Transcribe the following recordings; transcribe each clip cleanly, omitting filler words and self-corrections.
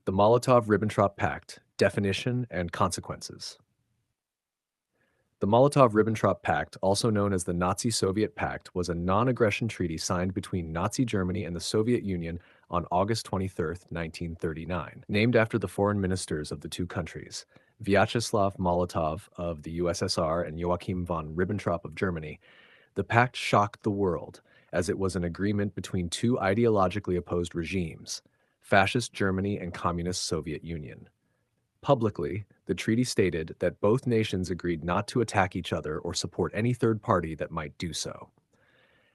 The Molotov-Ribbentrop Pact, Definition and Consequences. The Molotov-Ribbentrop Pact, also known as the Nazi-Soviet Pact, was a non-aggression treaty signed between Nazi Germany and the Soviet Union on August 23, 1939, named after the foreign ministers of the two countries, Vyacheslav Molotov of the USSR and Joachim von Ribbentrop of Germany. The pact shocked the world, as it was an agreement between two ideologically opposed regimes, Fascist Germany and Communist Soviet Union. Publicly, the treaty stated that both nations agreed not to attack each other or support any third party that might do so.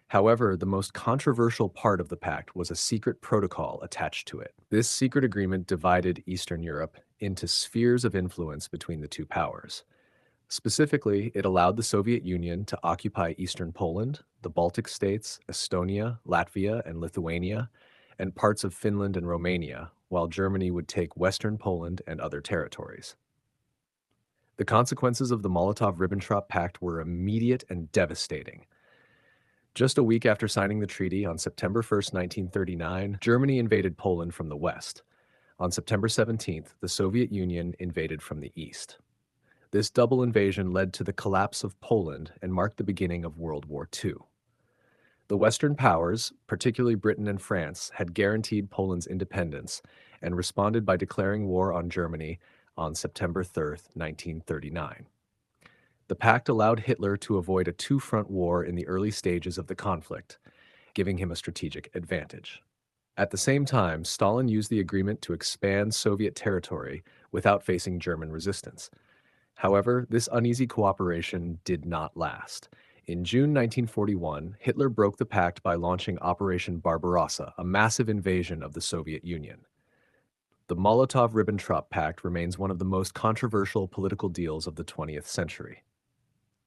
However, the most controversial part of the pact was a secret protocol attached to it. This secret agreement divided Eastern Europe into spheres of influence between the two powers. Specifically, it allowed the Soviet Union to occupy eastern Poland, the Baltic states, Estonia, Latvia, and Lithuania, and parts of Finland and Romania, while Germany would take western Poland and other territories. The consequences of the Molotov-Ribbentrop Pact were immediate and devastating. Just a week after signing the treaty on September 1, 1939, Germany invaded Poland from the west. On September 17th, the Soviet Union invaded from the east. This double invasion led to the collapse of Poland and marked the beginning of World War II. The Western powers, particularly Britain and France, had guaranteed Poland's independence and responded by declaring war on Germany on September 3, 1939. The pact allowed Hitler to avoid a two-front war in the early stages of the conflict, giving him a strategic advantage. At the same time, Stalin used the agreement to expand Soviet territory without facing German resistance. However, this uneasy cooperation did not last. In June 1941, Hitler broke the pact by launching Operation Barbarossa, a massive invasion of the Soviet Union. The Molotov-Ribbentrop Pact remains one of the most controversial political deals of the 20th century.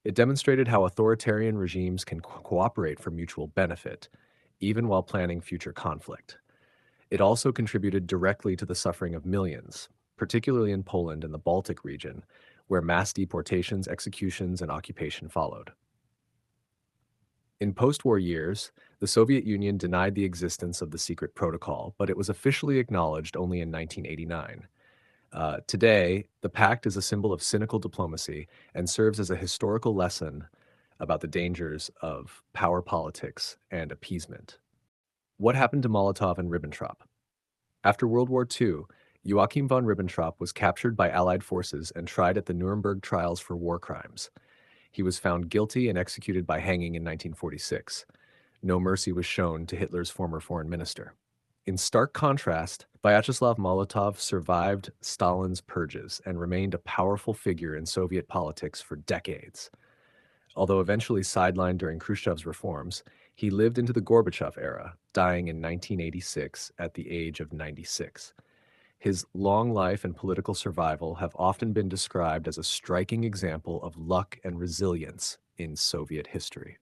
It demonstrated how authoritarian regimes can cooperate for mutual benefit, even while planning future conflict. It also contributed directly to the suffering of millions, particularly in Poland and the Baltic region, where mass deportations, executions, and occupation followed. In post-war years, the Soviet Union denied the existence of the secret protocol, but it was officially acknowledged only in 1989. Today, the pact is a symbol of cynical diplomacy and serves as a historical lesson about the dangers of power politics and appeasement. What happened to Molotov and Ribbentrop? After World War II, Joachim von Ribbentrop was captured by Allied forces and tried at the Nuremberg trials for war crimes. He was found guilty and executed by hanging in 1946. No mercy was shown to Hitler's former foreign minister. In stark contrast, Vyacheslav Molotov survived Stalin's purges and remained a powerful figure in Soviet politics for decades. Although eventually sidelined during Khrushchev's reforms, he lived into the Gorbachev era, dying in 1986 at the age of 96. His long life and political survival have often been described as a striking example of luck and resilience in Soviet history.